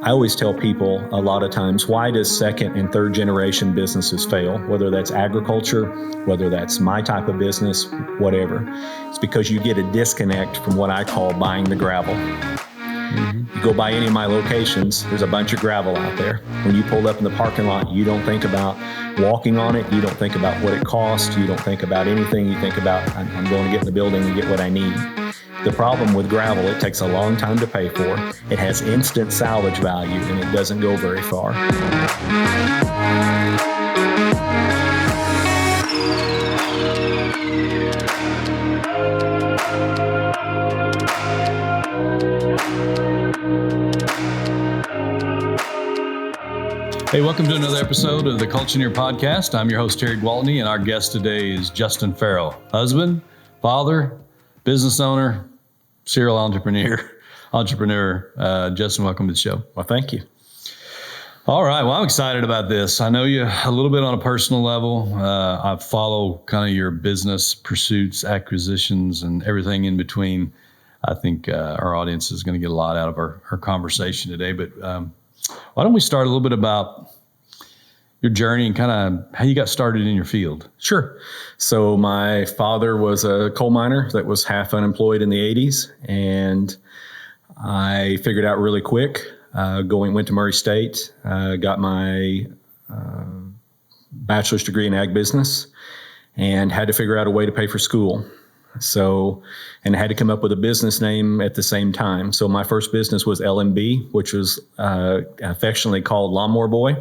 I always tell people a lot of times, why does second and third generation businesses fail? Whether that's agriculture, whether that's my type of business, whatever. It's because you get a disconnect from what I call buying the gravel. You go by any of my locations, there's a bunch of gravel out there. When you pull up in the parking lot, you don't think about walking on it. You don't think about what it costs. You don't think about anything. You think about, I'm going to get in the building and get what I need. The problem with gravel, it takes a long time to pay for. It has instant salvage value, and it doesn't go very far. Hey, welcome to another episode of the Culture-neer podcast. I'm your host, Terry Gwaltney, and our guest today is Justin Ferrell, husband, father, business owner, serial entrepreneur. Justin, welcome to the show. Well, thank you. All right. Well, I'm excited about this. I know you a little bit on a personal level. I follow kind of your business pursuits, acquisitions, and everything in between. I think our audience is going to get a lot out of our conversation today. But why don't we start a little bit about your journey and kind of how you got started in your field? Sure. So my father was a coal miner that was half unemployed in the 80s. And I figured out really quick, went to Murray State, got my bachelor's degree in ag business, and had to figure out a way to pay for school. And had to come up with a business name at the same time. So my first business was LMB, which was affectionately called Lawnmower Boy.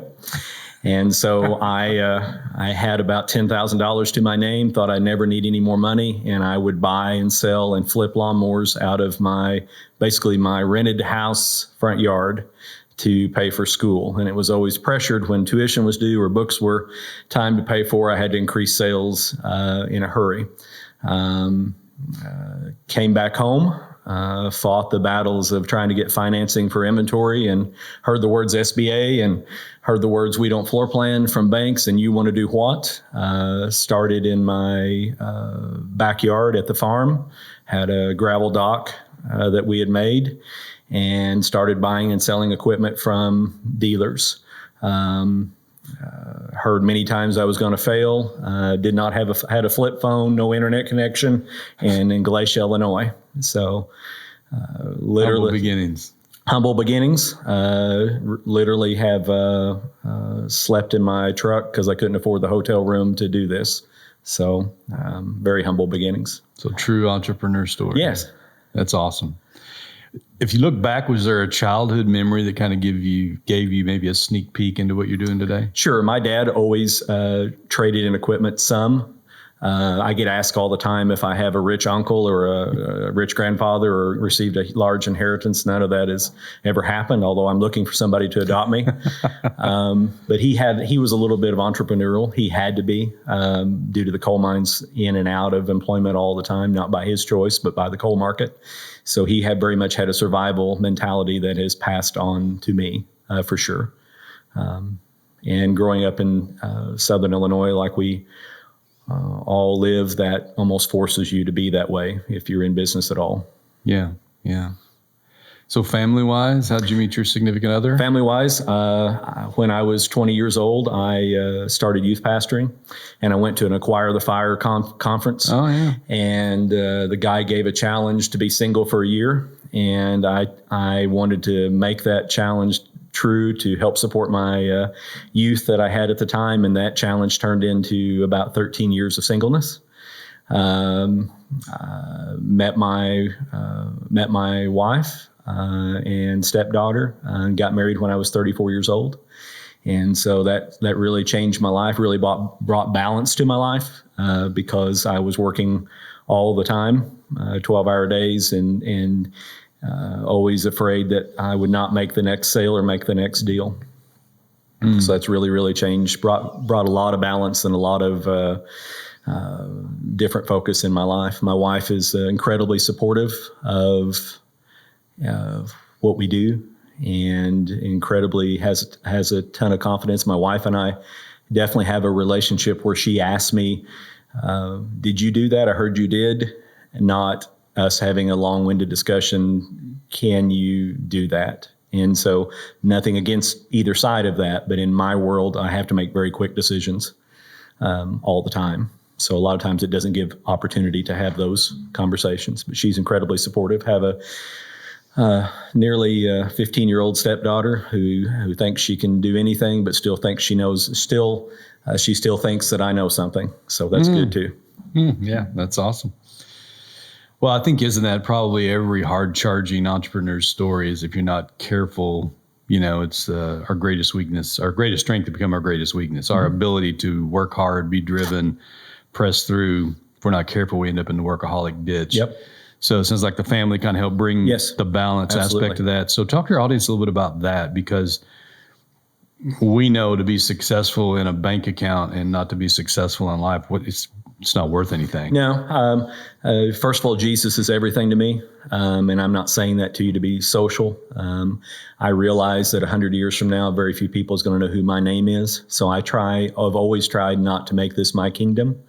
And so I had about $10,000 to my name, thought I'd never need any more money, and I would buy and sell and flip lawnmowers out of my rented house front yard to pay for school. And it was always pressured when tuition was due or books were time to pay for. I had to increase sales in a hurry. Came back home, fought the battles of trying to get financing for inventory, and heard the words SBA and heard the words "we don't floor plan" from banks, and you want to do what? Started in my backyard at the farm, had a gravel dock that we had made, and started buying and selling equipment from dealers. Heard many times I was going to fail. Did not had a flip phone, no internet connection, and in Glacier, Illinois. So literally humble beginnings. Literally have slept in my truck because I couldn't afford the hotel room to do this. So very humble beginnings. So true entrepreneur story. Yes. That's awesome. If you look back, was there a childhood memory that kind of gave you maybe a sneak peek into what you're doing today? Sure. My dad always traded in equipment some. I get asked all the time if I have a rich uncle or a rich grandfather or received a large inheritance. None of that has ever happened, although I'm looking for somebody to adopt me. But he was a little bit of entrepreneurial. He had to be due to the coal mines in and out of employment all the time, not by his choice, but by the coal market. So he had very much had a survival mentality that has passed on to me for sure. And growing up in Southern Illinois, like we all live, that almost forces you to be that way if you're in business at all. Yeah. So family-wise, how did you meet your significant other? Family-wise, when I was 20 years old, I started youth pastoring, and I went to an Acquire the Fire conference. Oh, yeah. And the guy gave a challenge to be single for a year, and I wanted to make that challenge true to help support my youth that I had at the time, and that challenge turned into about 13 years of singleness. Met my wife and stepdaughter, and got married when I was 34 years old. And so that really changed my life, really brought balance to my life because I was working all the time, 12-hour days, and always afraid that I would not make the next sale or make the next deal. So that's really, really changed, brought a lot of balance and a lot of different focus in my life. My wife is incredibly supportive of what we do, and incredibly has a ton of confidence. My wife and I definitely have a relationship where she asks me, did you do that? I heard you did. And not us having a long-winded discussion, can you do that? And so nothing against either side of that. But in my world, I have to make very quick decisions all the time. So a lot of times it doesn't give opportunity to have those conversations. But she's incredibly supportive. Have a nearly 15-year-old stepdaughter who thinks she can do anything, but still thinks she knows. She still thinks that I know something. So that's good too. Yeah, that's awesome. Well, I think isn't that probably every hard-charging entrepreneur's story is if you're not careful, it's our greatest weakness, our greatest strength to become our greatest weakness, our ability to work hard, be driven, press through. If we're not careful, we end up in the workaholic ditch. Yep. So it sounds like the family kind of helped bring the balance absolutely. aspect of that. So talk to your audience a little bit about that, because we know to be successful in a bank account and not to be successful in life, it's not worth anything. No. First of all, Jesus is everything to me. And I'm not saying that to you to be social. I realize that 100 years from now, very few people is going to know who my name is. So I've always tried not to make this my kingdom.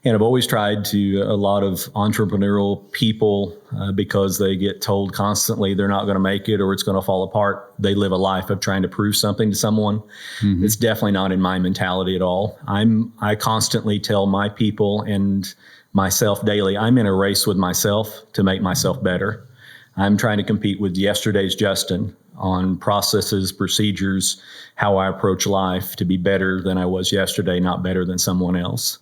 And I've always tried to, a lot of entrepreneurial people, because they get told constantly they're not going to make it or it's going to fall apart, they live a life of trying to prove something to someone. It's definitely not in my mentality at all. I constantly tell my people and myself daily, I'm in a race with myself to make myself better. I'm trying to compete with yesterday's Justin on processes, procedures, how I approach life to be better than I was yesterday, not better than someone else.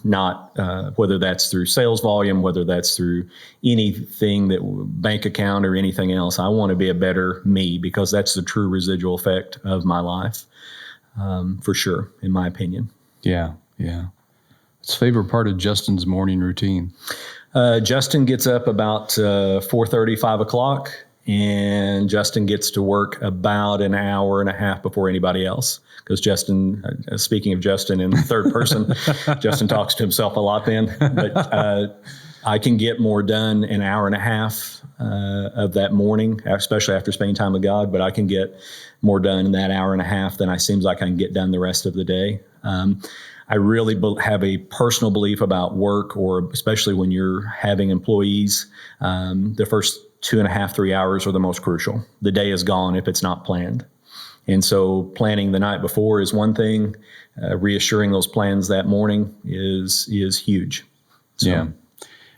Not whether that's through sales volume, whether that's through anything that bank account or anything else. I want to be a better me, because that's the true residual effect of my life, for sure, in my opinion. Yeah. What's the favorite part of Justin's morning routine? Justin gets up about 4:30, 5 o'clock. And Justin gets to work about an hour and a half before anybody else. Because Justin, speaking of Justin in the third person, Justin talks to himself a lot then. But I can get more done an hour and a half of that morning, especially after spending time with God. But I can get more done in that hour and a half than it seems like I can get done the rest of the day. I really have a personal belief about work, or especially when you're having employees, the first 2.5, 3 hours are the most crucial. The day is gone if it's not planned. And so planning the night before is one thing. Reassuring those plans that morning is huge. So.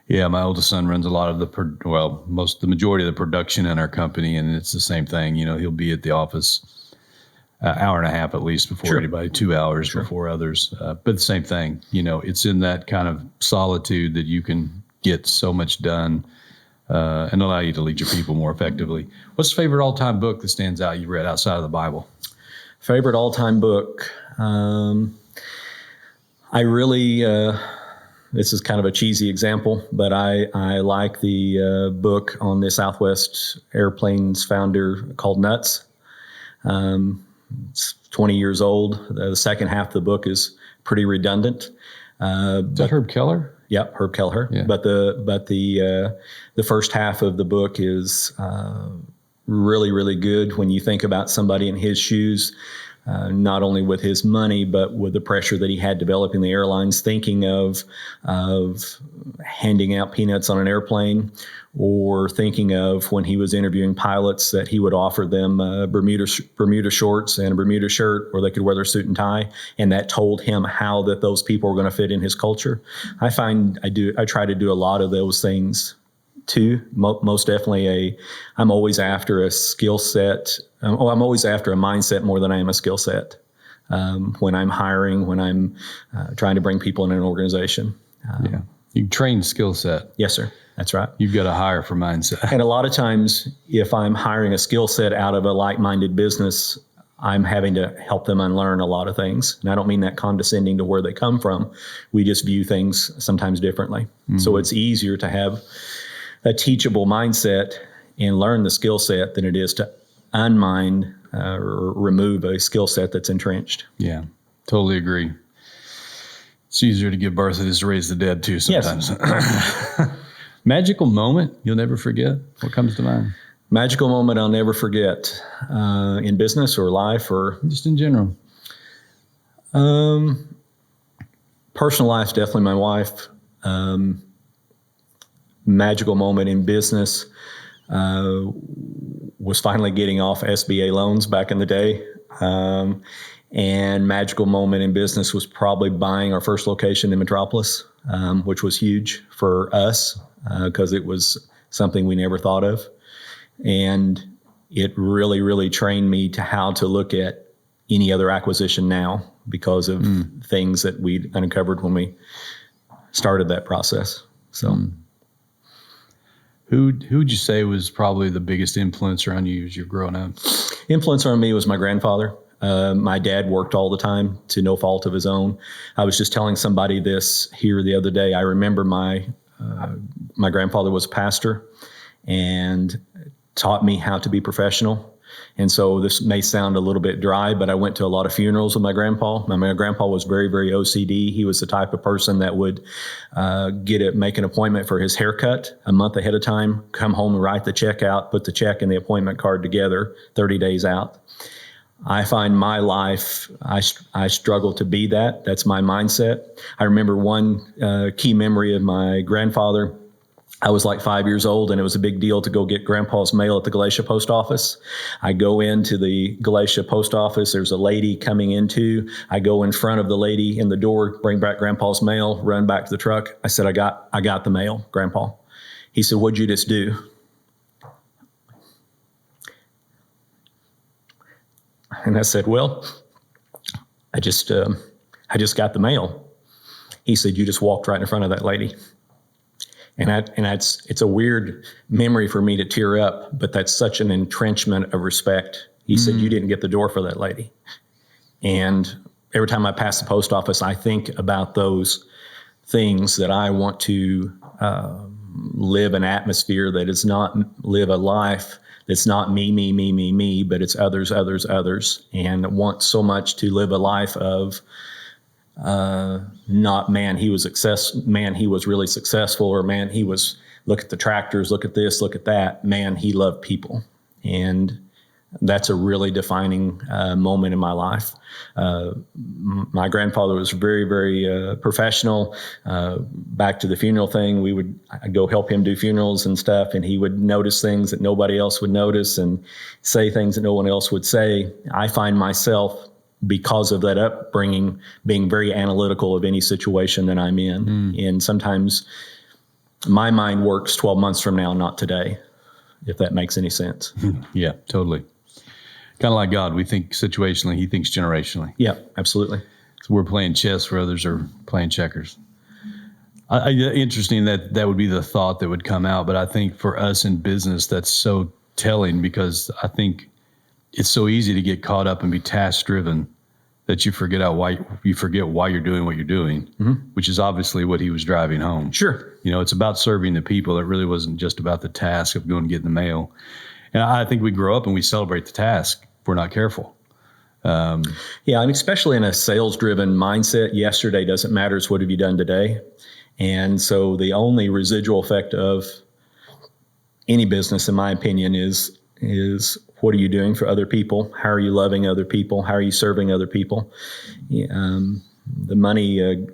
Yeah. My oldest son runs a lot of the majority of the production in our company, and it's the same thing. He'll be at the office an hour and a half at least before anybody, 2 hours before others. But the same thing, it's in that kind of solitude that you can get so much done. And allow you to lead your people more effectively. What's the favorite all-time book that stands out you read outside of the Bible? Favorite all-time book? I really, this is kind of a cheesy example, but I like the book on the Southwest Airplanes founder called Nuts. It's 20 years old. The second half of the book is pretty redundant. Is that Herb Keller? Yep, Herb Kelleher. Yeah. But the first half of the book is really, really good when you think about somebody in his shoes, not only with his money, but with the pressure that he had developing the airlines, thinking of handing out peanuts on an airplane, or thinking of when he was interviewing pilots that he would offer them Bermuda shorts and a Bermuda shirt, or they could wear their suit and tie, and that told him how that those people were going to fit in his culture. I find I try to do a lot of those things too. Most definitely I'm always after a skill set. I'm always after a mindset more than I am a skill set. When I'm hiring, when I'm trying to bring people in an organization. You train skill set. Yes, sir. That's right. You've got to hire for mindset. And a lot of times, if I'm hiring a skill set out of a like-minded business, I'm having to help them unlearn a lot of things. And I don't mean that condescending to where they come from. We just view things sometimes differently. Mm-hmm. So it's easier to have a teachable mindset and learn the skill set than it is to unmind or remove a skill set that's entrenched. Yeah, totally agree. It's easier to give birth than it is to raise the dead too sometimes. Yes. Magical moment you'll never forget? What comes to mind? Magical moment I'll never forget in business or life or just in general. Personal life, definitely my wife. Magical moment in business. was finally getting off SBA loans back in the day. And magical moment in business was probably buying our first location in Metropolis, which was huge for us because it was something we never thought of. And it really, really trained me to how to look at any other acquisition now because of things that we'd uncovered when we started that process. So, Who would you say was probably the biggest influencer on you as you're growing up? Influencer on me was my grandfather. My dad worked all the time to no fault of his own. I was just telling somebody this here the other day. I remember my grandfather was a pastor and taught me how to be professional. And so this may sound a little bit dry, but I went to a lot of funerals with my grandpa. My grandpa was very, very OCD. He was the type of person that would make an appointment for his haircut a month ahead of time, come home and write the check out, put the check and the appointment card together 30 days out. I find my life, I struggle to be that. That's my mindset. I remember one key memory of my grandfather. I was like 5 years old, and it was a big deal to go get Grandpa's mail at the Galatia post office. I go into the Galatia post office. There's a lady coming into. I go in front of the lady in the door, bring back Grandpa's mail, run back to the truck. I said, I got the mail, Grandpa. He said, what'd you just do? And I said, well, I just got the mail. He said, you just walked right in front of that lady. And it's a weird memory for me to tear up, but that's such an entrenchment of respect. He said, you didn't get the door for that lady. And every time I pass the post office, I think about those things that I want to live an atmosphere that is not live a life that's not me, but it's others, and want so much to live a life of not man, he was really successful, or man, he was, look at the tractors, look at this, look at that. Man, he loved people. And that's a really defining moment in my life. My grandfather was very, very professional. Back to the funeral thing, I'd go help him do funerals and stuff, and he would notice things that nobody else would notice and say things that no one else would say. I find myself, because of that upbringing, being very analytical of any situation that I'm in. And sometimes my mind works 12 months from now, not today, if that makes any sense. Yeah, totally. Kind of like God. We think situationally, he thinks generationally. Yeah, absolutely. So we're playing chess where others are playing checkers. Interesting that would be the thought that would come out. But I think for us in business, that's so telling, because I think it's so easy to get caught up and be task driven that you forget why you're doing what you're doing, which is obviously what he was driving home. Sure. It's about serving the people. It really wasn't just about the task of going and getting the mail. And I think we grow up and we celebrate the task if we're not careful. Yeah, and especially in a sales-driven mindset, yesterday doesn't matter. It's what have you done today? And so the only residual effect of any business, in my opinion, is what are you doing for other people? How are you loving other people? How are you serving other people? The money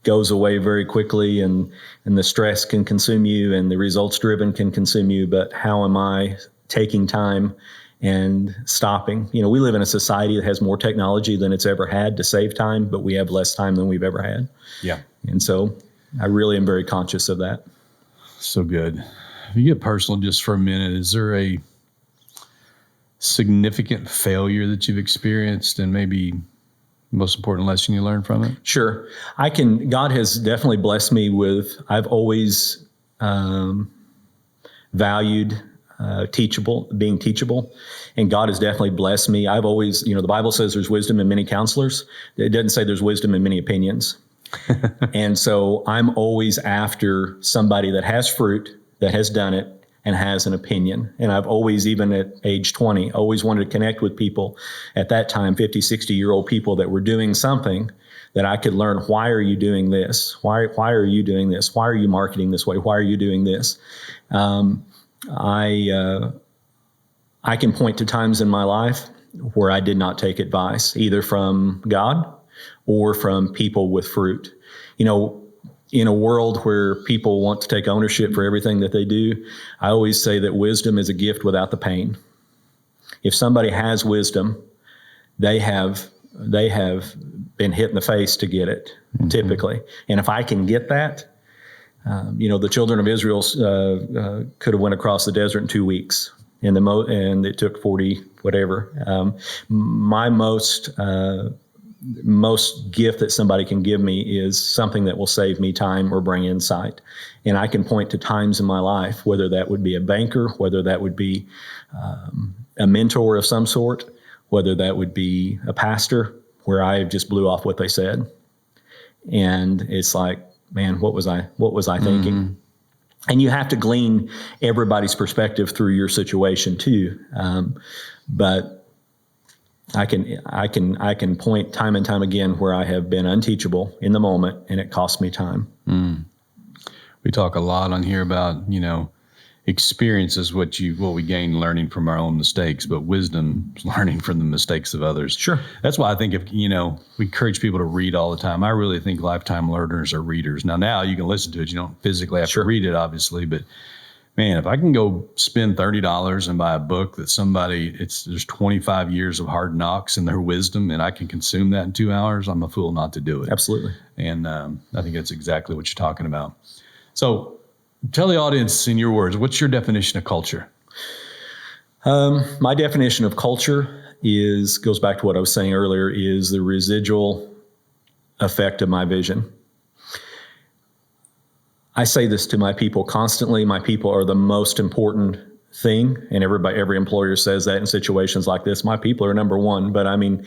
goes away very quickly, and the stress can consume you, and the results-driven can consume you. But how am I taking time and stopping? We live in a society that has more technology than it's ever had to save time, but we have less time than we've ever had. Yeah. And so I really am very conscious of that. So good. If you get personal just for a minute, is there a significant failure that you've experienced, and maybe most important lesson you learned from it? Sure. God has definitely blessed me with, I've always valued being teachable. And God has definitely blessed me. I've always, the Bible says there's wisdom in many counselors. It doesn't say there's wisdom in many opinions. And so I'm always after somebody that has fruit, that has done it, and has an opinion. And I've always, even at age 20, always wanted to connect with people at that time, 50, 60-year-old people that were doing something that I could learn. Why are you doing this? Why are you doing this? Why are you marketing this way? Why are you doing this? I can point to times in my life where I did not take advice, either from God or from people with fruit. in a world where people want to take ownership for everything that they do, I always say that wisdom is a gift without the pain. If somebody has wisdom, they have been hit in the face to get it, typically. And if I can get that, the children of Israel could have went across the desert in 2 weeks, and it took 40 whatever. My most gift that somebody can give me is something that will save me time or bring insight. And I can point to times in my life, whether that would be a banker, whether that would be a mentor of some sort, whether that would be a pastor, where I just blew off what they said. And it's like, man, what was I thinking? Mm-hmm. And you have to glean everybody's perspective through your situation too. But I can point time and time again where I have been unteachable in the moment, and it cost me time. We talk a lot on here about, experience is what we gain learning from our own mistakes, but wisdom is learning from the mistakes of others. Sure. That's why I think we encourage people to read all the time. I really think lifetime learners are readers. Now you can listen to it. You don't physically have to read it, obviously, but man, if I can go spend $30 and buy a book that there's 25 years of hard knocks and their wisdom, and I can consume that in 2 hours, I'm a fool not to do it. Absolutely. And I think that's exactly what you're talking about. So tell the audience in your words, what's your definition of culture? My definition of culture goes back to what I was saying earlier, is the residual effect of my vision. I say this to my people constantly. My people are the most important thing, and every employer says that in situations like this. My people are number one, but I mean,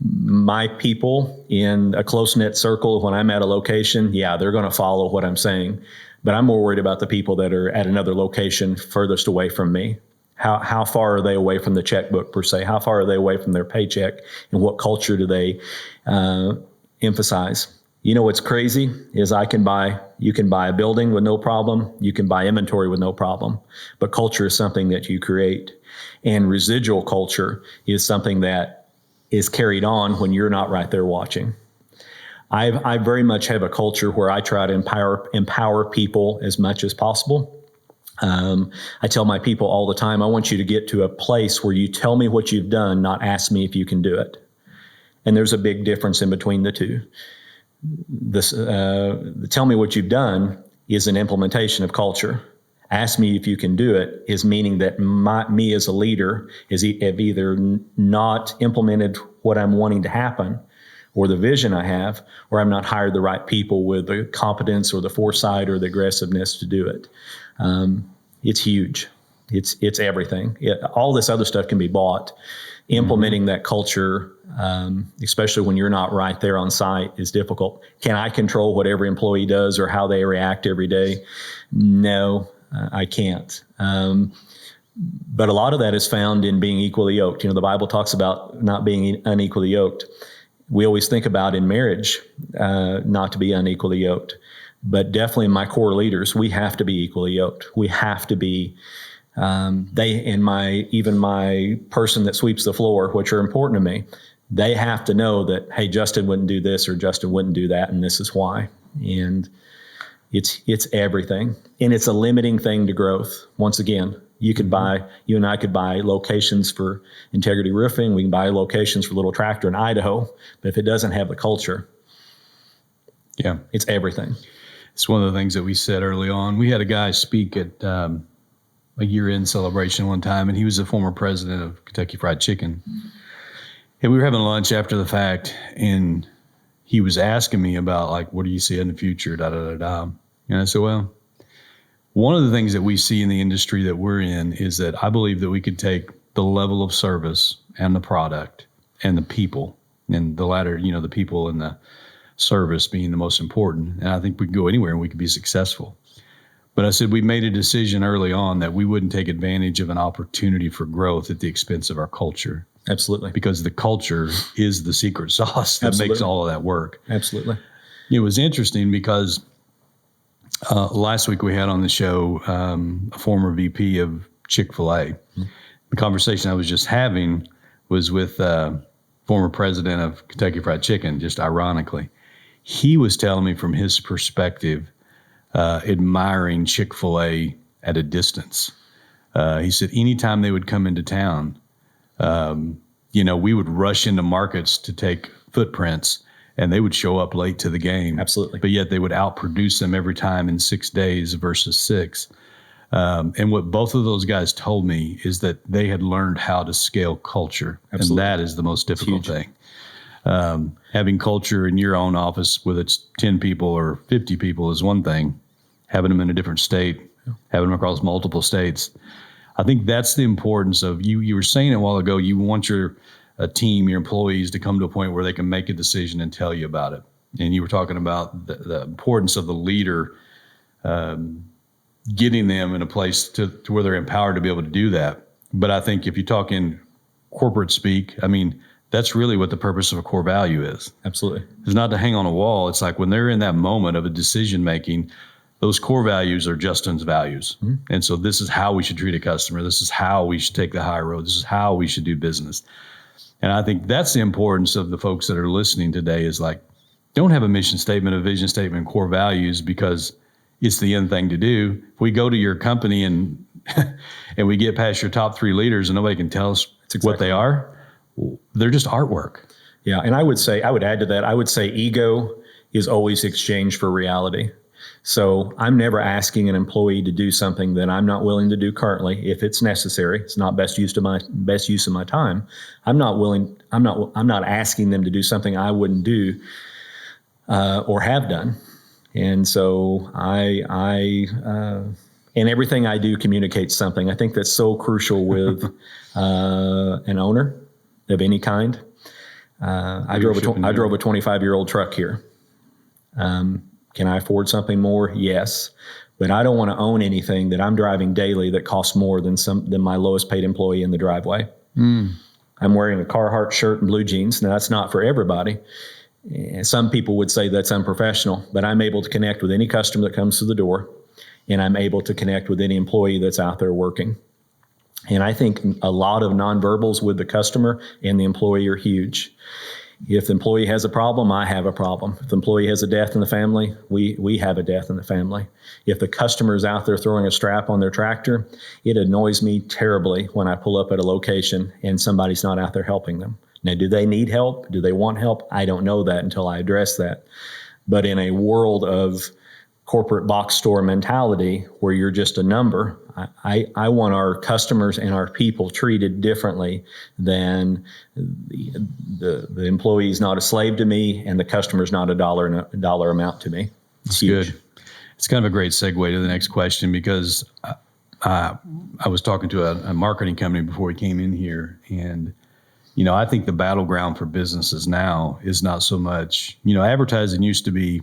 my people in a close-knit circle, when I'm at a location, they're going to follow what I'm saying, but I'm more worried about the people that are at another location furthest away from me. How far are they away from the checkbook per se? How far are they away from their paycheck, and what culture do they emphasize? What's crazy is you can buy a building with no problem. You can buy inventory with no problem. But culture is something that you create. And residual culture is something that is carried on when you're not right there watching. I very much have a culture where I try to empower people as much as possible. I tell my people all the time, I want you to get to a place where you tell me what you've done, not ask me if you can do it. And there's a big difference in between the two. Tell me what you've done is an implementation of culture. Ask me if you can do it is meaning that me as a leader have either not implemented what I'm wanting to happen, or the vision I have, or I'm not hired the right people with the competence or the foresight or the aggressiveness to do it. It's huge. It's everything. All this other stuff can be bought. Implementing that culture, especially when you're not right there on site, is difficult. Can I control what every employee does or how they react every day? No, I can't. But a lot of that is found in being equally yoked. The Bible talks about not being unequally yoked. We always think about in marriage not to be unequally yoked. But definitely my core leaders, we have to be equally yoked. We have to be even my person that sweeps the floor, which are important to me, they have to know that, hey, Justin wouldn't do this or Justin wouldn't do that, and this is why. And it's everything. And it's a limiting thing to growth. Once again, you and I could buy locations for Integrity Roofing. We can buy locations for Little Tractor in Idaho. But if it doesn't have the culture, it's everything. It's one of the things that we said early on. We had a guy speak at a year-end celebration one time, and he was the former president of Kentucky Fried Chicken. And we were having lunch after the fact, and he was asking me about, what do you see in the future, da-da-da-da. And I said, well, one of the things that we see in the industry that we're in is that I believe that we could take the level of service and the product and the people, and the latter, the people and the service being the most important. And I think we can go anywhere and we could be successful. But I said, we made a decision early on that we wouldn't take advantage of an opportunity for growth at the expense of our culture. Absolutely. Because the culture is the secret sauce that makes all of that work. Absolutely. It was interesting because last week we had on the show a former VP of Chick-fil-A. Mm-hmm. The conversation I was just having was with former president of Kentucky Fried Chicken, just ironically. he was telling me from his perspective, admiring Chick-fil-A at a distance. He said anytime they would come into town, we would rush into markets to take footprints, and they would show up late to the game. Absolutely. But yet they would outproduce them every time in 6 days versus 6. And what both of those guys told me is that they had learned how to scale culture. Absolutely. And that is the most difficult thing. Having culture in your own office, whether it's 10 people or 50 people, is one thing. Having them in a different state, having them across multiple states. I think that's the importance of you were saying it a while ago, you want your team, your employees to come to a point where they can make a decision and tell you about it. And you were talking about the importance of the leader, getting them in a place to where they're empowered to be able to do that. But I think if you talk in corporate speak, that's really what the purpose of a core value is. Absolutely. It's not to hang on a wall. It's like when they're in that moment of a decision making, those core values are Justin's values. Mm-hmm. And so this is how we should treat a customer. This is how we should take the high road. This is how we should do business. And I think that's the importance of the folks that are listening today is like, don't have a mission statement, a vision statement, core values because it's the end thing to do. If we go to your company and and we get past your top 3 leaders and nobody can tell us what they are, they're just artwork. Yeah. And I would add to that, I would say ego is always exchanged for reality. So I'm never asking an employee to do something that I'm not willing to do currently. If it's necessary, it's not best use of my time. I'm not asking them to do something I wouldn't do or have done. And so and everything I do communicates something. I think that's so crucial with an owner of any kind. I drove a 25-year-old truck here. Can I afford something more? Yes. But I don't want to own anything that I'm driving daily that costs more than my lowest paid employee in the driveway. Mm. I'm wearing a Carhartt shirt and blue jeans. Now, that's not for everybody. Some people would say that's unprofessional, but I'm able to connect with any customer that comes to the door, and I'm able to connect with any employee that's out there working. And I think a lot of nonverbals with the customer and the employee are huge. If the employee has a problem, I have a problem. If the employee has a death in the family, we have a death in the family. If the customer is out there throwing a strap on their tractor, it annoys me terribly when I pull up at a location and somebody's not out there helping them. Now, do they need help? Do they want help? I don't know that until I address that. But in a world of corporate box store mentality where you're just a number, I want our customers and our people treated differently than the employee is not a slave to me and the customer is not a dollar amount to me. It's huge. Good. It's kind of a great segue to the next question because I was talking to a marketing company before we came in here, and I think the battleground for businesses now is not so much, advertising used to be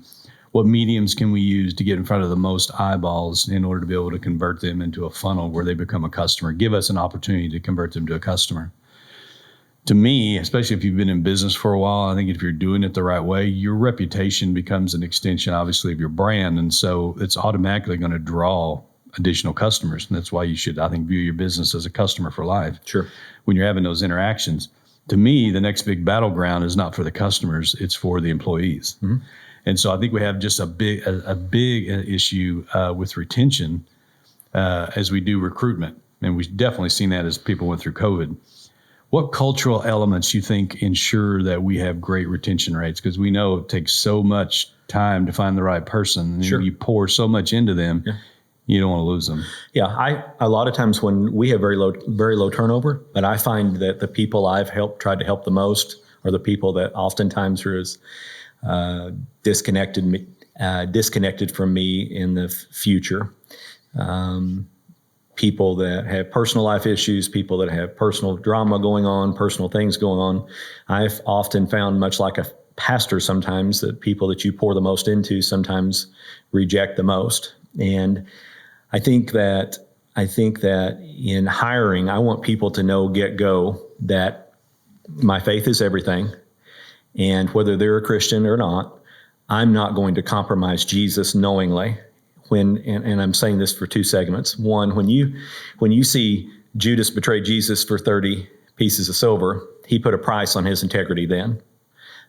what mediums can we use to get in front of the most eyeballs in order to be able to convert them into a funnel where they become a customer, give us an opportunity to convert them to a customer. To me, especially if you've been in business for a while, I think if you're doing it the right way, your reputation becomes an extension, obviously, of your brand. And so it's automatically going to draw additional customers. And that's why you should, I think, view your business as a customer for life. Sure. When you're having those interactions. To me, the next big battleground is not for the customers, it's for the employees. Mm-hmm. And so I think we have just a big issue with retention as we do recruitment. And we've definitely seen that as people went through COVID. What cultural elements you think ensure that we have great retention rates? Because we know it takes so much time to find the right person. And sure. You pour so much into them, yeah. You don't want to lose them. Yeah, a lot of times when we have very low turnover, but I find that the people I've tried to help the most are the people that oftentimes are as disconnected from me in the future. People that have personal life issues, people that have personal drama going on, personal things going on. I've often found, much like a pastor sometimes, that people that you pour the most into sometimes reject the most. And I think that in hiring, I want people to know get-go that my faith is everything. And whether they're a Christian or not, I'm not going to compromise Jesus knowingly. And I'm saying this for 2 segments. One, when you see Judas betray Jesus for 30 pieces of silver, he put a price on his integrity then.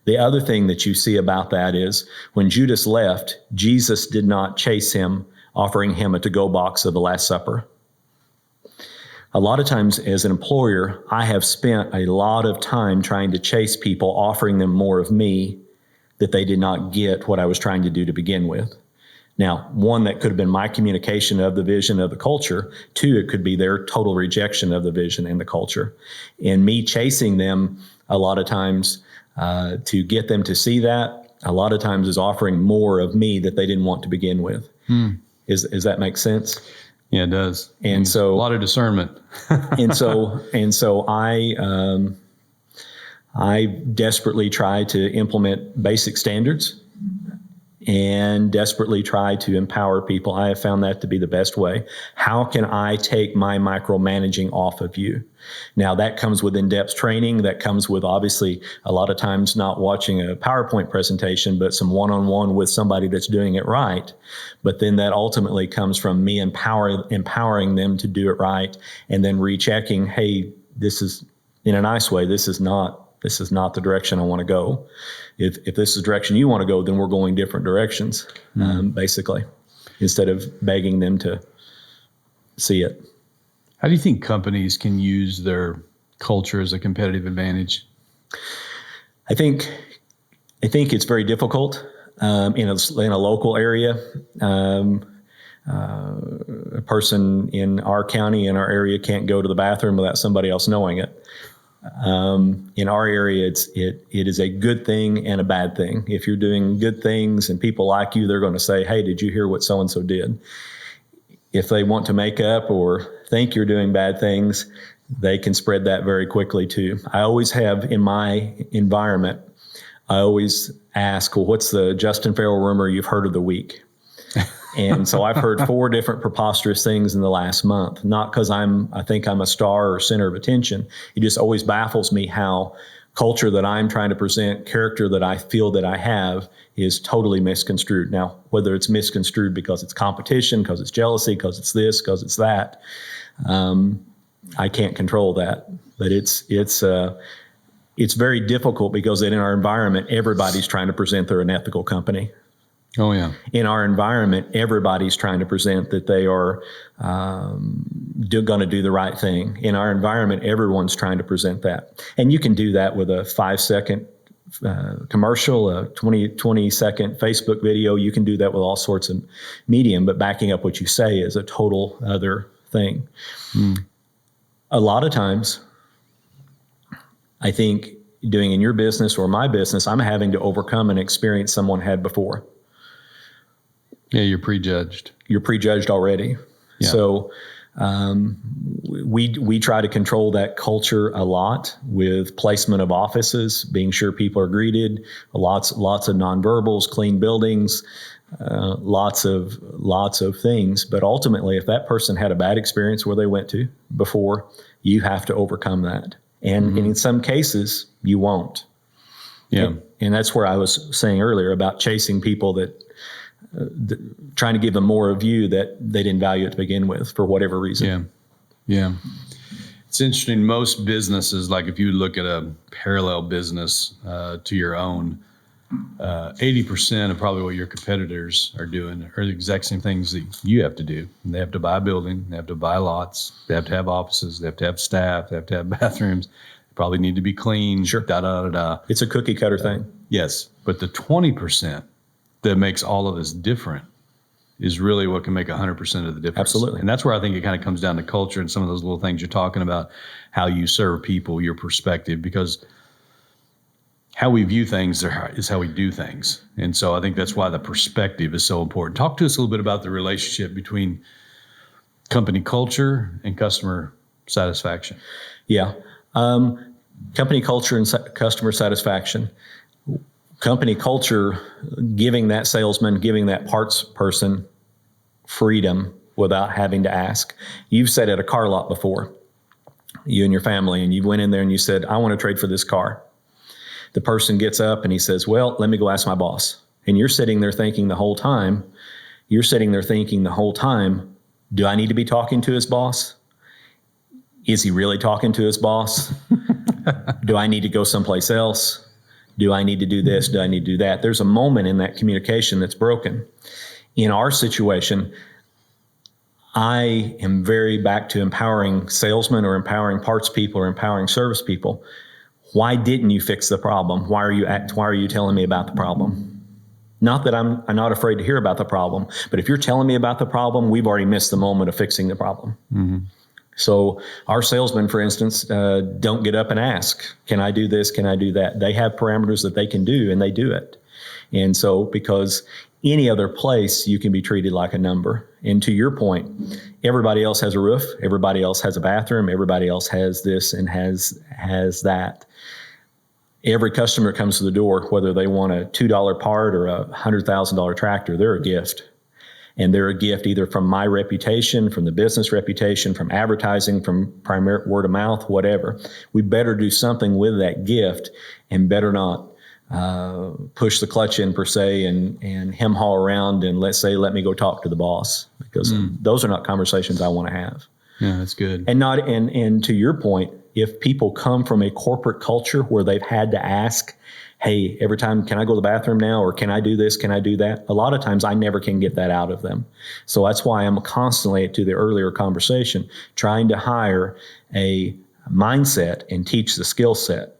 The other thing that you see about that is when Judas left, Jesus did not chase him, offering him a to-go box of the Last Supper. A lot of times as an employer, I have spent a lot of time trying to chase people, offering them more of me, that they did not get what I was trying to do to begin with. Now, one, that could have been my communication of the vision of the culture. Two, it could be their total rejection of the vision and the culture. And me chasing them a lot of times to get them to see that, a lot of times is offering more of me that they didn't want to begin with. Does that make sense? Yeah, it does. And so a lot of discernment. and so I desperately try to implement basic standards and desperately try to empower people. I have found that to be the best way. How can I take my micromanaging off of you? Now, that comes with in-depth training. That comes with, obviously, a lot of times not watching a PowerPoint presentation, but some one-on-one with somebody that's doing it right. But then that ultimately comes from me empowering them to do it right, and then rechecking, hey, this is, in a nice way, this is not the direction I want to go. If this is the direction you want to go, then we're going different directions, basically, instead of begging them to see it. How do you think companies can use their culture as a competitive advantage? I think it's very difficult in a local area. A person in our county, in our area, can't go to the bathroom without somebody else knowing it. In our area, it is a good thing and a bad thing. If you're doing good things and people like you, they're going to say, hey, did you hear what so-and-so did? If they want to make up or think you're doing bad things, they can spread that very quickly too. I always have in my environment, I always ask, well, what's the Justin Ferrell rumor you've heard of the week? And so I've heard 4 different preposterous things in the last month, not because I think I'm a star or center of attention. It just always baffles me how culture that I'm trying to present, character that I feel that I have, is totally misconstrued. Now, whether it's misconstrued because it's competition, because it's jealousy, because it's this, because it's that, I can't control that. But it's very difficult because in our environment, everybody's trying to present they're an ethical company. Oh, yeah. In our environment, everybody's trying to present that they are going to do the right thing. In our environment, everyone's trying to present that. And you can do that with a 5-second commercial, a 20-second Facebook video. You can do that with all sorts of medium, but backing up what you say is a total other thing. A lot of times, I think doing in your business or my business, I'm having to overcome an experience someone had before. Yeah, you're prejudged. You're prejudged already. Yeah. So we try to control that culture a lot with placement of offices, being sure people are greeted, lots of nonverbals, clean buildings, lots of things. But ultimately, if that person had a bad experience where they went to before, you have to overcome that. And in some cases, you won't. Yeah. And that's where I was saying earlier about chasing people that trying to give them more of you that they didn't value it to begin with for whatever reason. Yeah. It's interesting. Most businesses, like if you look at a parallel business to your own, 80% of probably what your competitors are doing are the exact same things that you have to do. And they have to buy a building, they have to buy lots, they have to have offices, they have to have staff, they have to have bathrooms, they probably need to be clean. Sure. It's a cookie cutter thing. Yes. But the 20% that makes all of this different is really what can make 100% of the difference. Absolutely. And that's where I think it kind of comes down to culture and some of those little things you're talking about, how you serve people, your perspective, because how we view things is how we do things. And so I think that's why the perspective is so important. Talk to us a little bit about the relationship between company culture and customer satisfaction. Yeah. Company culture and customer satisfaction. Company culture, giving that salesman, giving that parts person freedom without having to ask. You've sat at a car lot before, you and your family, and you went in there and you said, I want to trade for this car. The person gets up and he says, well, let me go ask my boss. And you're sitting there thinking the whole time, do I need to be talking to his boss? Is he really talking to his boss? Do I need to go someplace else? Do I need to do this? Do I need to do that? There's a moment in that communication that's broken. In our situation, I am very back to empowering salesmen or empowering parts people or empowering service people. Why didn't you fix the problem? Why are you telling me about the problem? Not that I'm not afraid to hear about the problem, but if you're telling me about the problem, we've already missed the moment of fixing the problem. Mm-hmm. So our salesmen, for instance, don't get up and ask, can I do this? Can I do that? They have parameters that they can do, and they do it. And so because any other place, you can be treated like a number. And to your point, everybody else has a roof. Everybody else has a bathroom. Everybody else has this and has that. Every customer that comes to the door, whether they want a $2 part or a $100,000 tractor, they're a gift. And they're a gift either from my reputation, from the business reputation, from advertising, from primary word of mouth, whatever. We better do something with that gift and better not push the clutch in per se and hem haw around and let me go talk to the boss, because those are not conversations I want to have. Yeah, that's good. And to your point, if people come from a corporate culture where they've had to ask, hey, every time, can I go to the bathroom now? Or can I do this? Can I do that? A lot of times I never can get that out of them. So that's why I'm constantly, to the earlier conversation, trying to hire a mindset and teach the skill set.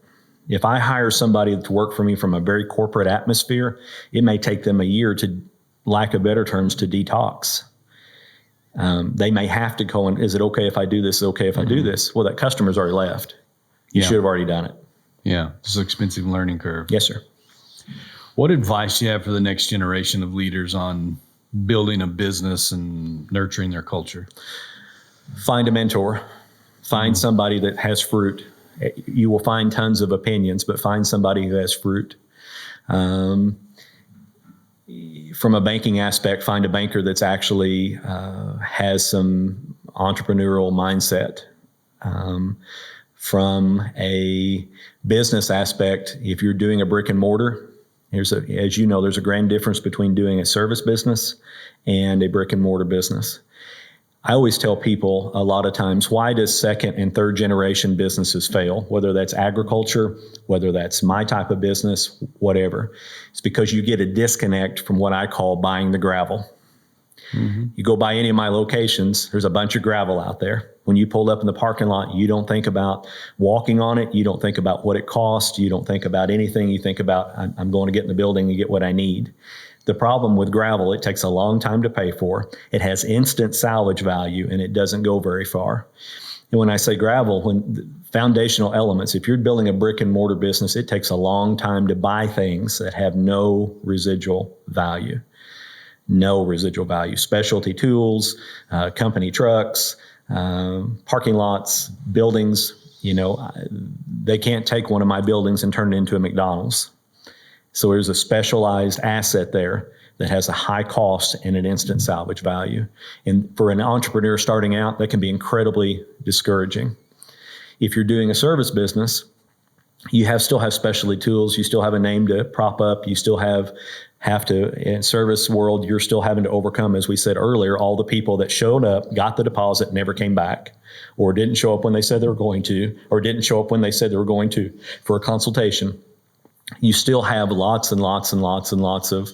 If I hire somebody to work for me from a very corporate atmosphere, it may take them a year to, lack of better terms, to detox. They may have to go and, is it okay if I do this? Is it okay if I do this? Well, that customer's already left. You should have already done it. Yeah, it's an expensive learning curve. Yes, sir. What advice do you have for the next generation of leaders on building a business and nurturing their culture? Find a mentor. Find somebody that has fruit. You will find tons of opinions, but find somebody who has fruit. From a banking aspect, find a banker that's actually has some entrepreneurial mindset. From a business aspect, if you're doing a brick and mortar, as you know, there's a grand difference between doing a service business and a brick and mortar business. I always tell people a lot of times, why does second and third generation businesses fail? Whether that's agriculture, whether that's my type of business, whatever. It's because you get a disconnect from what I call buying the gravel. Mm-hmm. You go by any of my locations, there's a bunch of gravel out there. When you pull up in the parking lot, you don't think about walking on it. You don't think about what it costs. You don't think about anything. You think about, I'm going to get in the building and get what I need. The problem with gravel, it takes a long time to pay for. It has instant salvage value, and it doesn't go very far. And when I say gravel, when foundational elements, if you're building a brick and mortar business, it takes a long time to buy things that have no residual value. No residual value. Specialty tools, company trucks, parking lots, buildings. They can't take one of my buildings and turn it into a McDonald's. So there's a specialized asset there that has a high cost and an instant salvage value. And for an entrepreneur starting out, that can be incredibly discouraging. If you're doing a service business, you still have specialty tools. You still have a name to prop up. You still have to, in service world, you're still having to overcome, as we said earlier, all the people that showed up, got the deposit, never came back, or didn't show up when they said they were going to, or didn't show up when they said they were going to for a consultation. You still have lots and lots and lots and lots of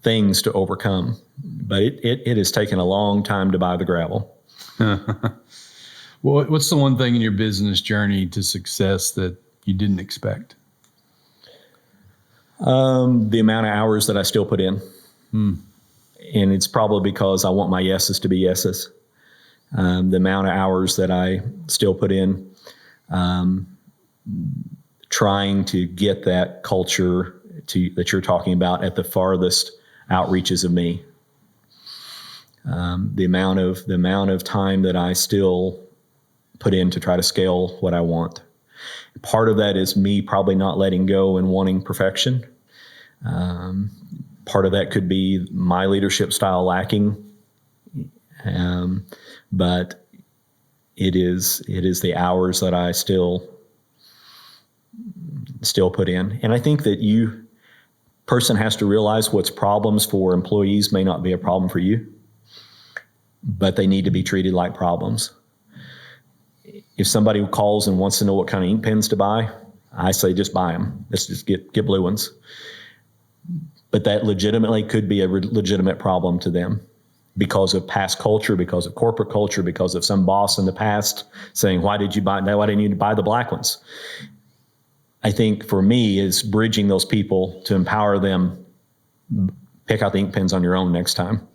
things to overcome. But it has taken a long time to buy the gravel. Well, what's the one thing in your business journey to success that you didn't expect? The amount of hours that I still put in. And it's probably because I want my yeses to be yeses. The amount of hours that I still put in, trying to get that culture that you're talking about at the farthest outreaches of me. The amount of time that I still put in to try to scale what I want. Part of that is me probably not letting go and wanting perfection. Part of that could be my leadership style lacking. But it is the hours that I still put in. And I think that person has to realize what's problems for employees may not be a problem for you, but they need to be treated like problems. If somebody calls and wants to know what kind of ink pens to buy, I say just buy them. Let's just get blue ones. But that legitimately could be a legitimate problem to them because of past culture, because of corporate culture, because of some boss in the past saying, why didn't you buy the black ones? I think for me is bridging those people to empower them. Pick out the ink pens on your own next time.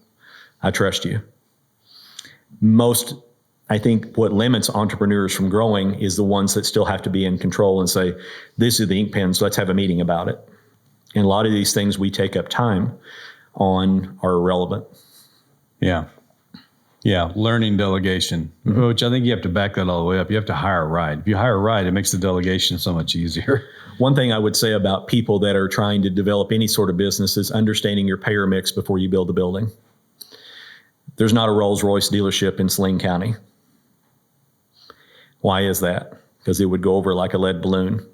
I trust you. I think what limits entrepreneurs from growing is the ones that still have to be in control and say, this is the ink pens, let's have a meeting about it. And a lot of these things we take up time on are irrelevant. Yeah. Yeah. Learning delegation, which I think you have to back that all the way up. You have to hire right. If you hire right, it makes the delegation so much easier. One thing I would say about people that are trying to develop any sort of business is understanding your payer mix before you build the building. There's not a Rolls-Royce dealership in Saline County. Why is that? Because it would go over like a lead balloon.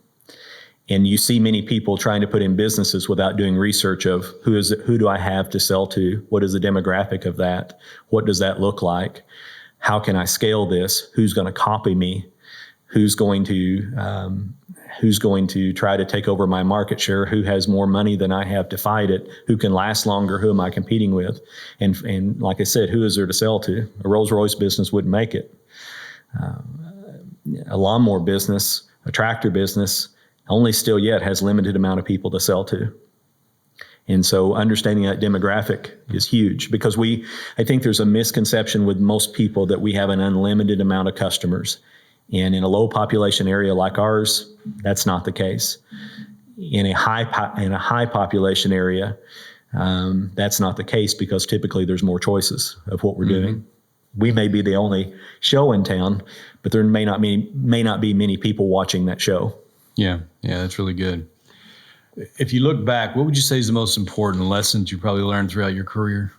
And you see many people trying to put in businesses without doing research of who do I have to sell to? What is the demographic of that? What does that look like? How can I scale this? Who's going to copy me? Who's going to try to take over my market share? Who has more money than I have to fight it? Who can last longer? Who am I competing with? And like I said, who is there to sell to? A Rolls-Royce business wouldn't make it. A lawnmower business, a tractor business, only still yet has limited amount of people to sell to. And so understanding that demographic is huge because I think there's a misconception with most people that we have an unlimited amount of customers. And in a low population area like ours, that's not the case. In a high population area, that's not the case because typically there's more choices of what we're doing. We may be the only show in town, but there may not be many people watching that show. Yeah, that's really good. If you look back, what would you say is the most important lessons you probably learned throughout your career?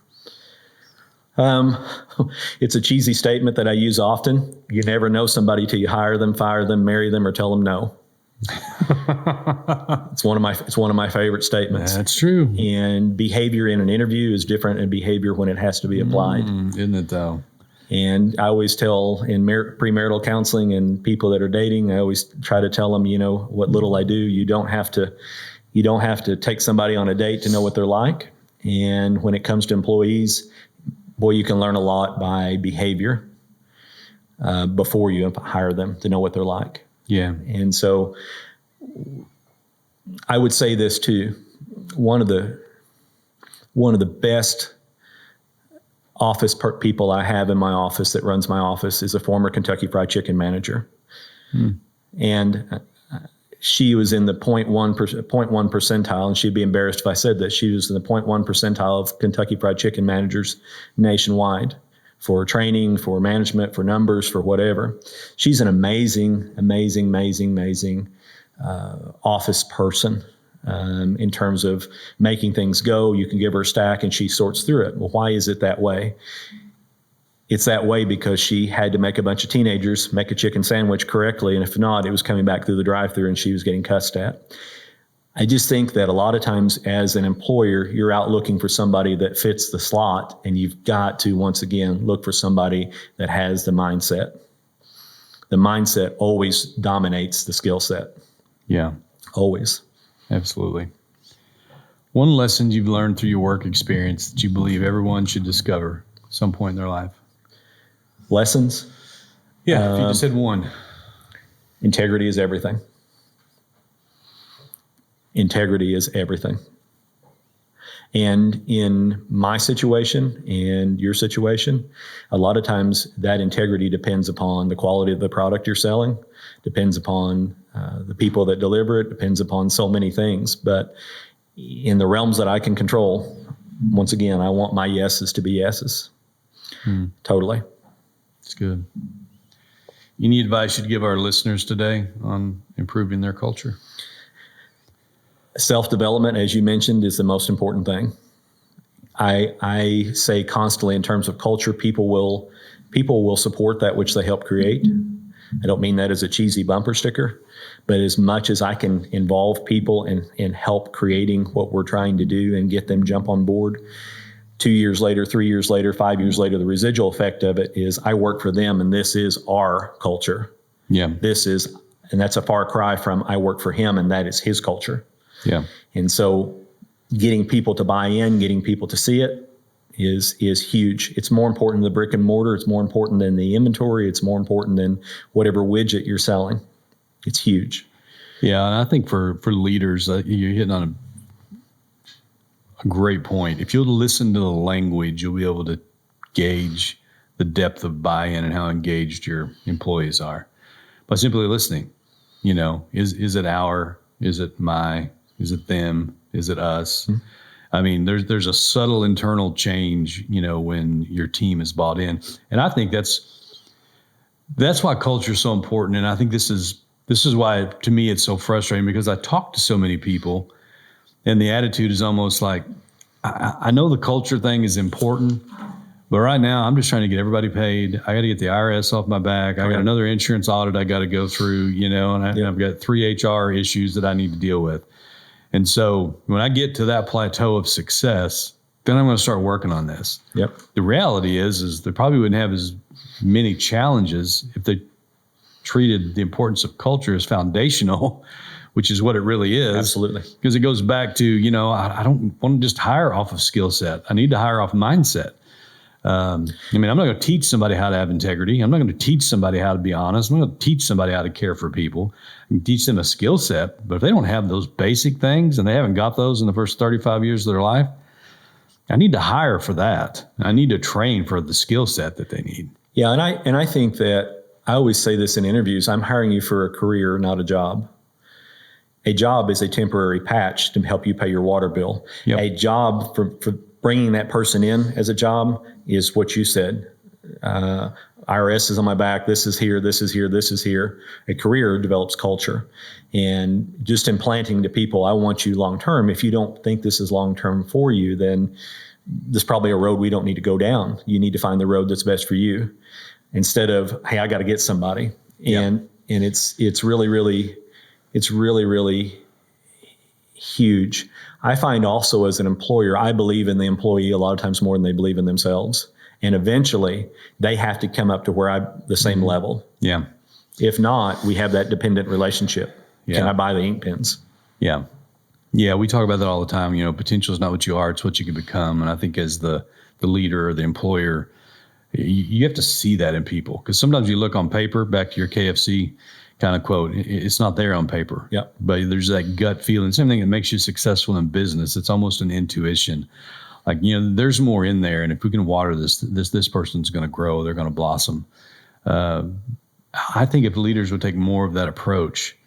It's a cheesy statement that I use often. You never know somebody till you hire them, fire them, marry them, or tell them no. It's one of my favorite statements. That's true. And behavior in an interview is different than behavior when it has to be applied. Isn't it though? And I always tell in premarital counseling and people that are dating, I always try to tell them, what little I do, you don't have to take somebody on a date to know what they're like. And when it comes to employees, boy, you can learn a lot by behavior before you hire them to know what they're like. Yeah. And so I would say this too. One of the best office people I have in my office that runs my office is a former Kentucky Fried Chicken manager. And she was in the 0.1 percentile, and she'd be embarrassed if I said that. She was in the 0.1 percentile of Kentucky Fried Chicken managers nationwide for training, for management, for numbers, for whatever. She's an amazing office person. In terms of making things go, you can give her a stack and she sorts through it. Well, why is it that way? It's that way because she had to make a bunch of teenagers make a chicken sandwich correctly. And if not, it was coming back through the drive-thru and she was getting cussed at. I just think that a lot of times as an employer, you're out looking for somebody that fits the slot, and you've got to, once again, look for somebody that has the mindset. The mindset always dominates the skill set. Yeah. Always. Absolutely. One lesson you've learned through your work experience that you believe everyone should discover at some point in their life? Lessons? Yeah, if you just had one. Integrity is everything. Integrity is everything. And in my situation and your situation, a lot of times that integrity depends upon the quality of the product you're selling, depends upon the people that deliver it, depends upon so many things. But in the realms that I can control, once again, I want my yeses to be yeses. Totally. That's good. Any advice you'd give our listeners today on improving their culture? Self-development, as you mentioned, is the most important thing. I say constantly in terms of culture, people will support that which they help create. I don't mean that as a cheesy bumper sticker, but as much as I can involve people and help creating what we're trying to do and get them jump on board, 2 years later, 3 years later, 5 years later, the residual effect of it is I work for them and this is our culture. Yeah. This is And that's a far cry from I work for him and that is his culture. Yeah. And so getting people to buy in, getting people to see it is huge. It's more important than the brick and mortar. It's more important than the inventory. It's more important than whatever widget you're selling. It's huge. Yeah, and I think for leaders, you're hitting on a great point. If you'll listen to the language, you'll be able to gauge the depth of buy-in and how engaged your employees are by simply listening. Is it our? Is it my? Is it them? Is it us? Mm-hmm. I mean, there's a subtle internal change, when your team is bought in, and I think that's why culture is so important. And I think this is why, to me, it's so frustrating, because I talk to so many people, and the attitude is almost like, I know the culture thing is important, but right now I'm just trying to get everybody paid. I got to get the IRS off my back. I got another insurance audit I got to go through, and I've got 3 HR issues that I need to deal with. And so when I get to that plateau of success, then I'm going to start working on this. Yep. The reality is they probably wouldn't have as many challenges if they treated the importance of culture as foundational, which is what it really is. Absolutely. Because it goes back to, I don't want to just hire off of skill set. I need to hire off mindset. I'm not going to teach somebody how to have integrity. I'm not going to teach somebody how to be honest. I'm not going to teach somebody how to care for people. I can teach them a skill set, but if they don't have those basic things and they haven't got those in the first 35 years of their life, I need to hire for that. I need to train for the skill set that they need. Yeah, and I think that I always say this in interviews, I'm hiring you for a career, not a job. A job is a temporary patch to help you pay your water bill. Yep. A job for bringing that person in as a job is what you said. IRS is on my back. This is here. This is here. This is here. A career develops culture. And just implanting to people, I want you long term. If you don't think this is long term for you, then there's probably a road we don't need to go down. You need to find the road that's best for you, instead of, hey, I got to get somebody. And it's really huge. I find also as an employer, I believe in the employee a lot of times more than they believe in themselves. And eventually they have to come up to the same level. Yeah. If not, we have that dependent relationship. Yeah. Can I buy the ink pens? Yeah. Yeah. We talk about that all the time. Potential is not what you are, it's what you can become. And I think as the leader or the employer, you have to see that in people. Because sometimes you look on paper, back to your KFC kind of quote, it's not there on paper. Yeah. But there's that gut feeling. Same thing that makes you successful in business. It's almost an intuition. Like, there's more in there. And if we can water this person's going to grow, they're going to blossom. I think if leaders would take more of that approach,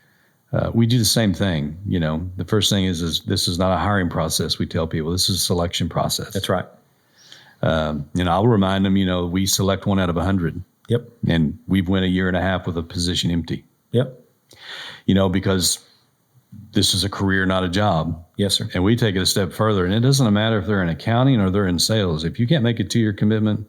we do the same thing. The first thing is this is not a hiring process. We tell people this is a selection process. That's right. I'll remind them, we select 1 out of 100. Yep. And we've went a year and a half with a position empty. Yep. Because this is a career, not a job. Yes, sir. And we take it a step further. And it doesn't matter if they're in accounting or they're in sales. If you can't make a 2-year commitment,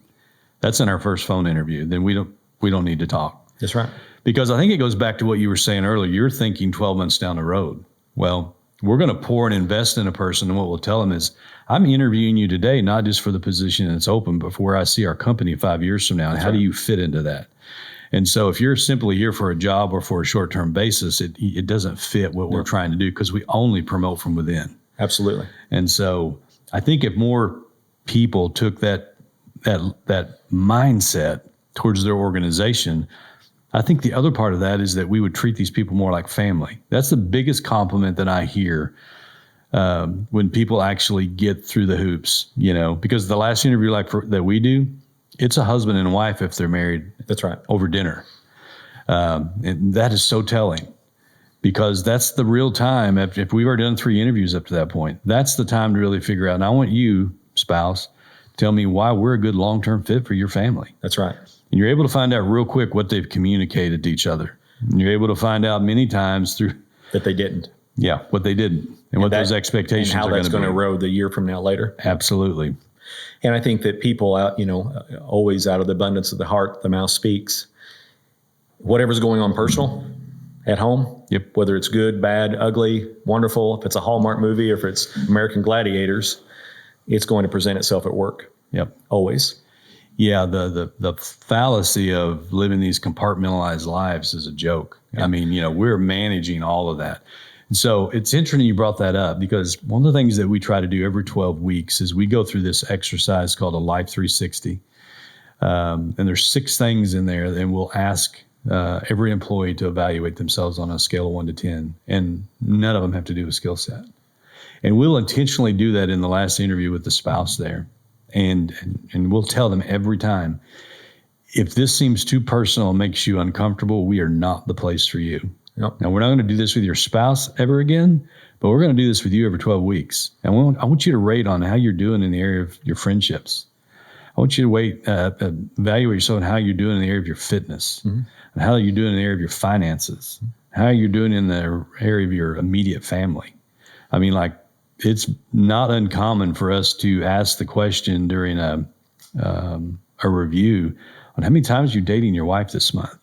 that's in our first phone interview. Then we don't need to talk. That's right. Because I think it goes back to what you were saying earlier. You're thinking 12 months down the road. Well, we're going to pour and invest in a person. And what we'll tell them is, I'm interviewing you today, not just for the position that's open, but for where I see our company 5 years from now. And how do you fit into that? And so if you're simply here for a job or for a short-term basis, it doesn't fit what we're trying to do, because we only promote from within. Absolutely. And so I think if more people took that mindset towards their organization, I think the other part of that is that we would treat these people more like family. That's the biggest compliment that I hear when people actually get through the hoops, because the last interview that we do, it's a husband and wife if they're married. That's right. Over dinner. And that is so telling, because that's the real time. If we've already done 3 interviews up to that point, that's the time to really figure out. And I want you, spouse, tell me why we're a good long-term fit for your family. That's right. And you're able to find out real quick what they've communicated to each other. And you're able to find out many times through that they didn't. Yeah, what they didn't, and what those expectations and how are that's going to erode the year from now later. Absolutely. And I think that people always out of the abundance of the heart, the mouth speaks. Whatever's going on personal at home, yep. Whether it's good, bad, ugly, wonderful, if it's a Hallmark movie or if it's American Gladiators, it's going to present itself at work. Yep. Always. Yeah, the fallacy of living these compartmentalized lives is a joke. Yeah. I mean, we're managing all of that. And so it's interesting you brought that up, because one of the things that we try to do every 12 weeks is we go through this exercise called a Life 360. And there's 6 things in there, and we'll ask every employee to evaluate themselves on a scale of 1 to 10. And none of them have to do with skill set. And we'll intentionally do that in the last interview with the spouse there. And we'll tell them every time, if this seems too personal and makes you uncomfortable, we are not the place for you. Yep. Now, we're not going to do this with your spouse ever again, but we're going to do this with you every 12 weeks. And I want you to rate on how you're doing in the area of your friendships. I want you to evaluate yourself on how you're doing in the area of your fitness, and how you're doing in the area of your finances, how you're doing in the area of your immediate family. I mean, like, it's not uncommon for us to ask the question during a review on how many times you're dating your wife this month.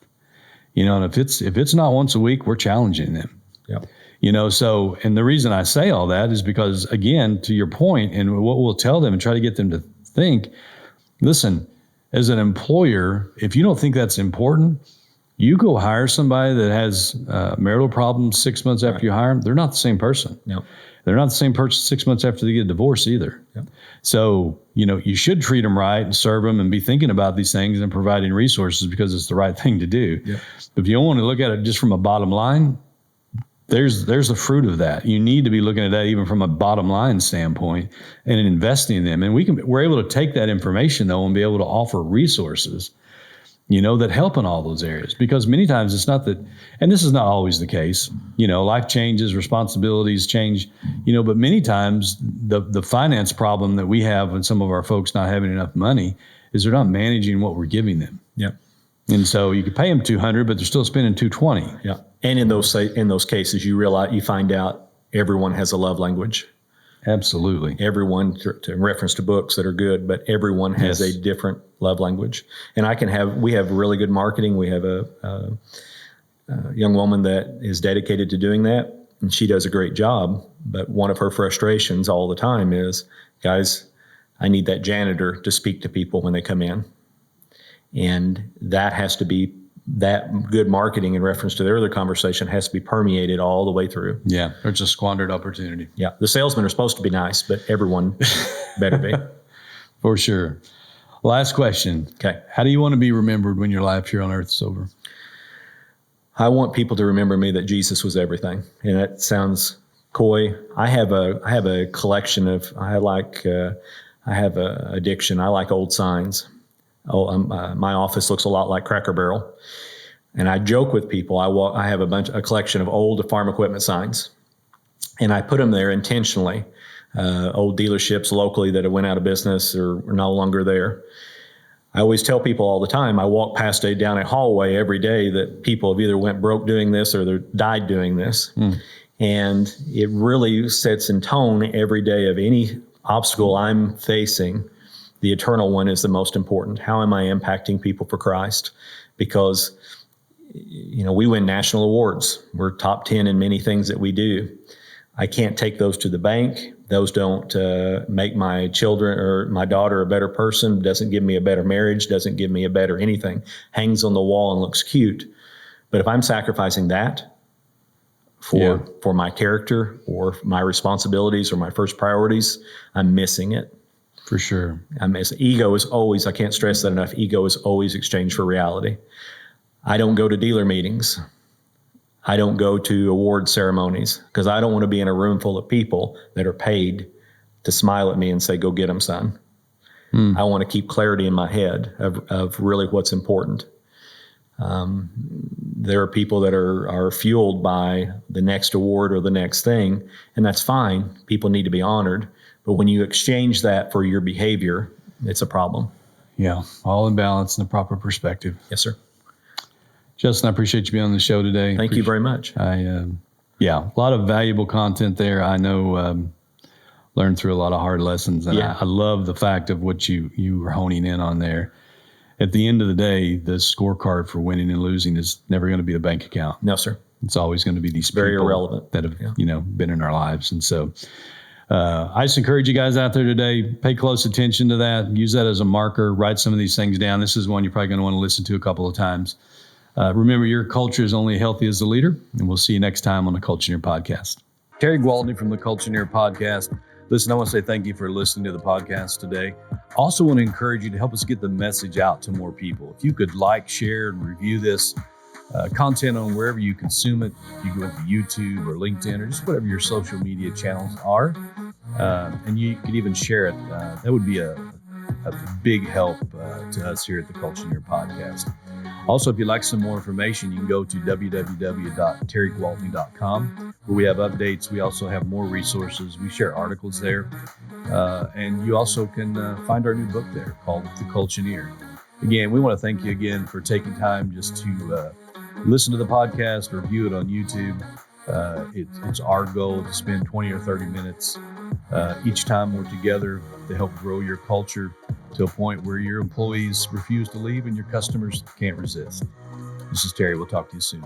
And if it's not once a week, we're challenging them. Yeah. So, and the reason I say all that is because, again, to your point, and what we'll tell them and try to get them to think, listen, as an employer, if you don't think that's important, you go hire somebody that has marital problems 6 months after you hire them. They're not the same person. No. They're not the same person 6 months after they get a divorce either. Yep. So, you should treat them right and serve them and be thinking about these things and providing resources, because it's the right thing to do. Yep. But if you don't want to look at it just from a bottom line, there's the fruit of that. You need to be looking at that even from a bottom line standpoint and investing in them. And we're able to take that information, though, and be able to offer resources, that help in all those areas. Because many times it's not that, and this is not always the case, life changes, responsibilities change, but many times the finance problem that we have when some of our folks not having enough money is they're not managing what we're giving them. Yeah. And so you could pay them $200, but they're still spending $220. Yeah. And in those cases, you find out everyone has a love language. Absolutely. Everyone, in reference to books that are good, but everyone has a different love language. And we have really good marketing. We have a young woman that is dedicated to doing that, and she does a great job. But one of her frustrations all the time is, guys, I need that janitor to speak to people when they come in. And that has to be, that good marketing in reference to their other conversation has to be permeated all the way through. Yeah, it's a squandered opportunity. Yeah, the salesmen are supposed to be nice, but everyone better be. For sure. Last question. Okay. How do you want to be remembered when your life here on earth is over? I want people to remember me that Jesus was everything. And that sounds coy. I have a collection of, I have a addiction. I like old signs. My office looks a lot like Cracker Barrel. And I joke with people, I have a collection of old farm equipment signs. And I put them there intentionally. Old dealerships locally that have went out of business or are no longer there. I always tell people all the time, I walk past down a hallway every day that people have either went broke doing this or they died doing this. And it really sets in tone every day of any obstacle I'm facing. The eternal one is the most important. How am I impacting people for Christ? Because, we win national awards. We're top 10 in many things that we do. I can't take those to the bank. Those don't make my children or my daughter a better person, doesn't give me a better marriage, doesn't give me a better anything. Hangs on the wall and looks cute. But if I'm sacrificing that for my character or my responsibilities or my first priorities, I'm missing it. For sure. Ego is always, I can't stress that enough, ego is always exchanged for reality. I don't go to dealer meetings. I don't go to award ceremonies because I don't want to be in a room full of people that are paid to smile at me and say, go get them, son. I want to keep clarity in my head of really what's important. There are people that are fueled by the next award or the next thing, and that's fine. People need to be honored. But when you exchange that for your behavior, it's a problem. Yeah, all in balance and the proper perspective. Yes, sir. Justin, I appreciate you being on the show today. Thank you very much. A lot of valuable content there. I know learned through a lot of hard lessons, and I love the fact of what you were honing in on there. At the end of the day, the scorecard for winning and losing is never going to be the bank account. No, sir. It's always going to be these people very irrelevant that have been in our lives. And so I just encourage you guys out there today, pay close attention to that. Use that as a marker. Write some of these things down. This is one you're probably going to want to listen to a couple of times. Remember, your culture is only healthy as the leader, and we'll see you next time on the Culture-neer podcast. Terry Gwaltney from the Culture-neer podcast. Listen, I want to say thank you for listening to the podcast today. Also want to encourage you to help us get the message out to more people. If you could like, share, and review this content on wherever you consume it, you go to YouTube or LinkedIn or just whatever your social media channels are, and you could even share it. That would be a big help to us here at the Culture-neer podcast. Also, if you'd like some more information, you can go to www.terrygwaltney.com, where we have updates. We also have more resources. We share articles there. And you also can find our new book there called The Culture-neer. Again, we want to thank you again for taking time just to listen to the podcast or view it on YouTube. It's our goal to spend 20 or 30 minutes each time we're together to help grow your culture to a point where your employees refuse to leave and your customers can't resist. This is Terry. We'll talk to you soon.